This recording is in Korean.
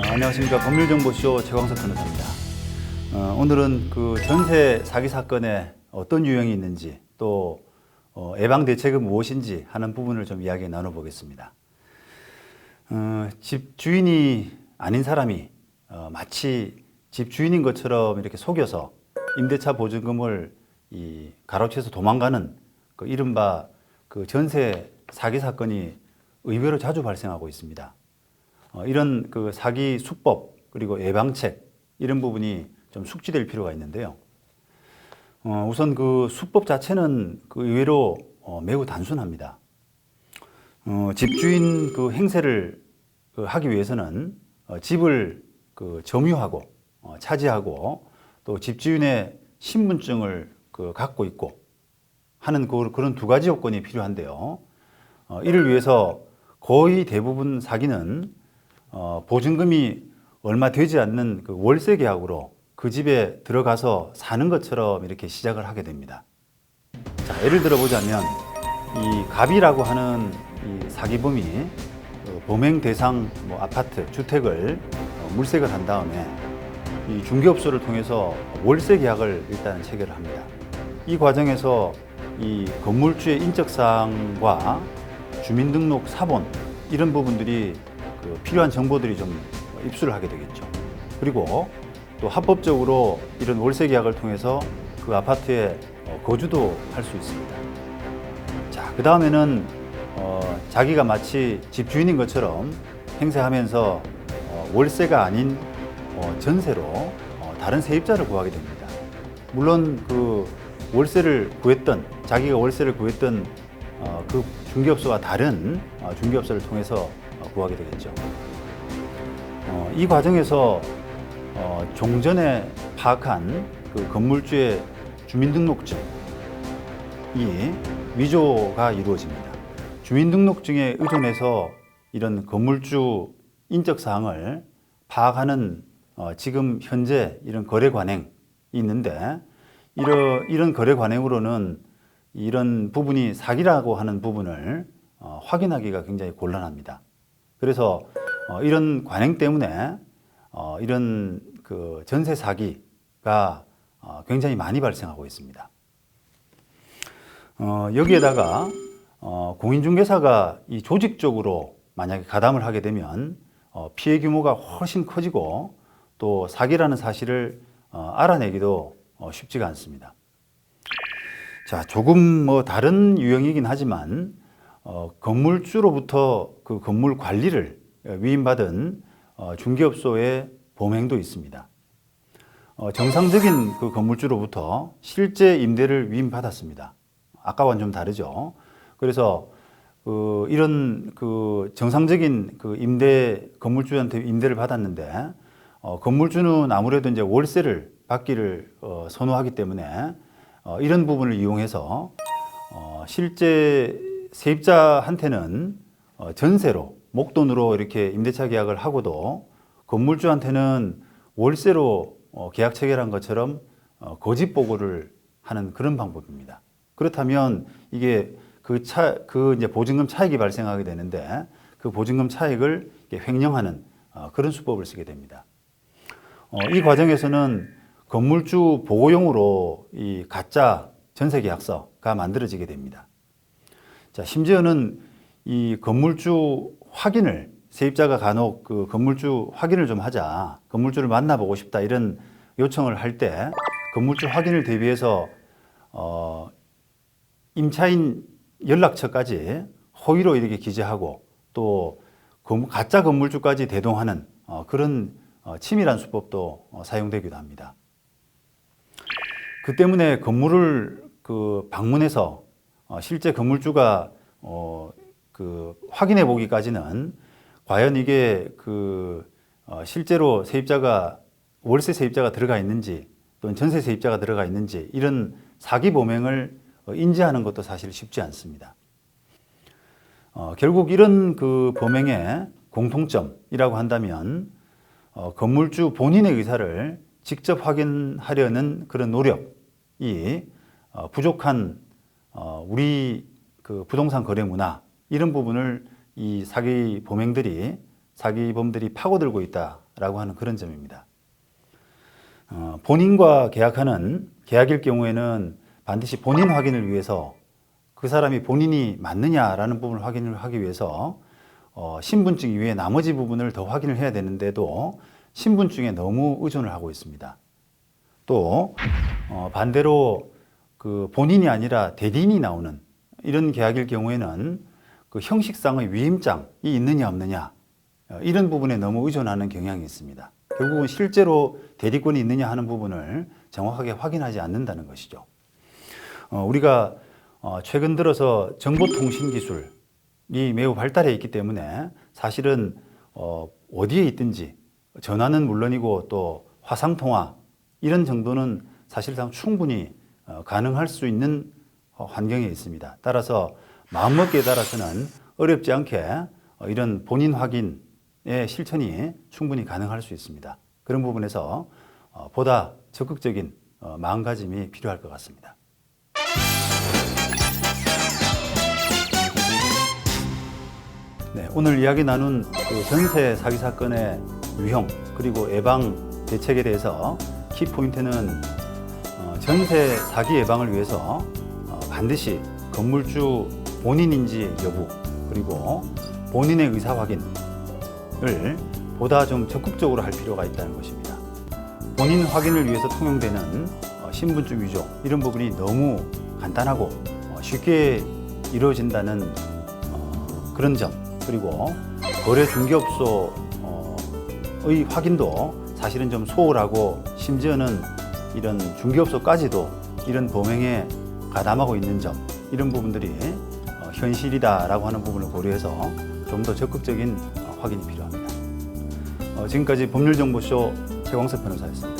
안녕하십니까. 법률정보쇼 최광석 변호사입니다. 오늘은 그 전세 사기 사건에 어떤 유형이 있는지 또 예방 대책은 무엇인지 하는 부분을 좀 이야기 나눠보겠습니다. 집 주인이 아닌 사람이 마치 집 주인인 것처럼 이렇게 속여서 임대차 보증금을 가로채서 도망가는 그 이른바 그 전세 사기 사건이 의외로 자주 발생하고 있습니다. 이런 그 사기 수법 그리고 예방책 이런 부분이 좀 숙지될 필요가 있는데요. 우선 그 수법 자체는 그 의외로 매우 단순합니다. 집주인 그 행세를 하기 위해서는 집을 그 점유하고 차지하고 또 집주인의 신분증을 갖고 있고 하는 그런 두 가지 요건이 필요한데요. 이를 위해서 거의 대부분 사기는 보증금이 얼마 되지 않는 그 월세 계약으로 그 집에 들어가서 사는 것처럼 이렇게 시작을 하게 됩니다. 자, 예를 들어 보자면 이 갑이라고 하는 이 사기범이 범행 대상 아파트, 주택을 물색을 한 다음에 이 중개업소를 통해서 월세 계약을 일단 체결을 합니다. 이 과정에서 이 건물주의 인적사항과 주민등록 사본 이런 부분들이 필요한 정보들이 좀 입수를 하게 되겠죠. 그리고 또 합법적으로 이런 월세 계약을 통해서 그 아파트에 거주도 할 수 있습니다. 자, 그 다음에는 자기가 마치 집주인인 것처럼 행세하면서 월세가 아닌 전세로 다른 세입자를 구하게 됩니다. 물론 그 자기가 월세를 구했던 그 중개업소와 다른 중개업소를 통해서 구하게 되겠죠. 이 과정에서 종전에 파악한 그 건물주의 주민등록증이 위조가 이루어집니다. 주민등록증에 의존해서 이런 건물주 인적사항을 파악하는 지금 현재 이런 거래 관행이 있는데 이런 거래 관행으로는 이런 부분이 사기라고 하는 부분을 확인하기가 굉장히 곤란합니다. 그래서 이런 관행 때문에 이런 그 전세 사기가 굉장히 많이 발생하고 있습니다. 여기에다가 공인중개사가 이 조직적으로 만약에 가담을 하게 되면 피해 규모가 훨씬 커지고 또 사기라는 사실을 알아내기도 쉽지가 않습니다. 자, 조금 다른 유형이긴 하지만 건물주로부터 그 건물 관리를 위임받은 중개업소의 범행도 있습니다. 정상적인 그 건물주로부터 실제 임대를 위임받았습니다. 아까와는 좀 다르죠. 그래서 이런 그 정상적인 그 건물주한테 임대를 받았는데 건물주는 아무래도 이제 월세를 받기를 선호하기 때문에 이런 부분을 이용해서 실제 세입자한테는 전세로 목돈으로 이렇게 임대차 계약을 하고도 건물주한테는 월세로 계약 체결한 것처럼 거짓 보고를 하는 그런 방법입니다. 그렇다면 이게 이제 보증금 차익이 발생하게 되는데 그 보증금 차익을 횡령하는 그런 수법을 쓰게 됩니다. 이 과정에서는 건물주 보호용으로 이 가짜 전세 계약서가 만들어지게 됩니다. 자, 심지어는 이 건물주 확인을 세입자가 간혹 그 건물주 확인을 좀 하자, 건물주를 만나보고 싶다 이런 요청을 할 때 건물주 확인을 대비해서 임차인 연락처까지 허위로 이렇게 기재하고 또 가짜 건물주까지 대동하는 그런 치밀한 수법도 사용되기도 합니다. 그 때문에 건물을 방문해서 실제 건물주가 확인해 보기까지는 과연 이게 실제로 월세 세입자가 들어가 있는지 또는 전세 세입자가 들어가 있는지 이런 사기 범행을 인지하는 것도 사실 쉽지 않습니다. 결국 이런 그 범행의 공통점이라고 한다면 건물주 본인의 의사를 직접 확인하려는 그런 노력이 부족한 우리 그 부동산 거래 문화 이런 부분을 이 사기 범행들이 사기범들이 파고들고 있다라고 하는 그런 점입니다. 본인과 계약하는 계약일 경우에는 반드시 본인 확인을 위해서 그 사람이 본인이 맞느냐라는 부분을 확인을 하기 위해서 신분증 이외에 나머지 부분을 더 확인을 해야 되는데도 신분증에 너무 의존을 하고 있습니다. 또 반대로 그 본인이 아니라 대리인이 나오는 이런 계약일 경우에는 그 형식상의 위임장이 있느냐 없느냐 이런 부분에 너무 의존하는 경향이 있습니다. 결국은 실제로 대리권이 있느냐 하는 부분을 정확하게 확인하지 않는다는 것이죠. 우리가 최근 들어서 정보통신 기술이 매우 발달해 있기 때문에 사실은 어디에 있든지 전화는 물론이고 또 화상통화 이런 정도는 사실상 충분히 가능할 수 있는 환경에 있습니다. 따라서 마음먹기에 따라서는 어렵지 않게 이런 본인 확인의 실천이 충분히 가능할 수 있습니다. 그런 부분에서 보다 적극적인 마음가짐이 필요할 것 같습니다. 네, 오늘 이야기 나눈 그 전세 사기 사건의 유형 그리고 예방 대책에 대해서 키포인트는 전세 사기 예방을 위해서 반드시 건물주 본인인지 여부 그리고 본인의 의사 확인을 보다 좀 적극적으로 할 필요가 있다는 것입니다. 본인 확인을 위해서 통용되는 신분증 위조 이런 부분이 너무 간단하고 쉽게 이루어진다는 그런 점 그리고 거래 중개업소의 확인도 사실은 좀 소홀하고 심지어는 이런 중개업소까지도 이런 범행에 가담하고 있는 점 이런 부분들이 현실이다라고 하는 부분을 고려해서 좀 더 적극적인 확인이 필요합니다. 지금까지 법률정보쇼 최광석 변호사였습니다.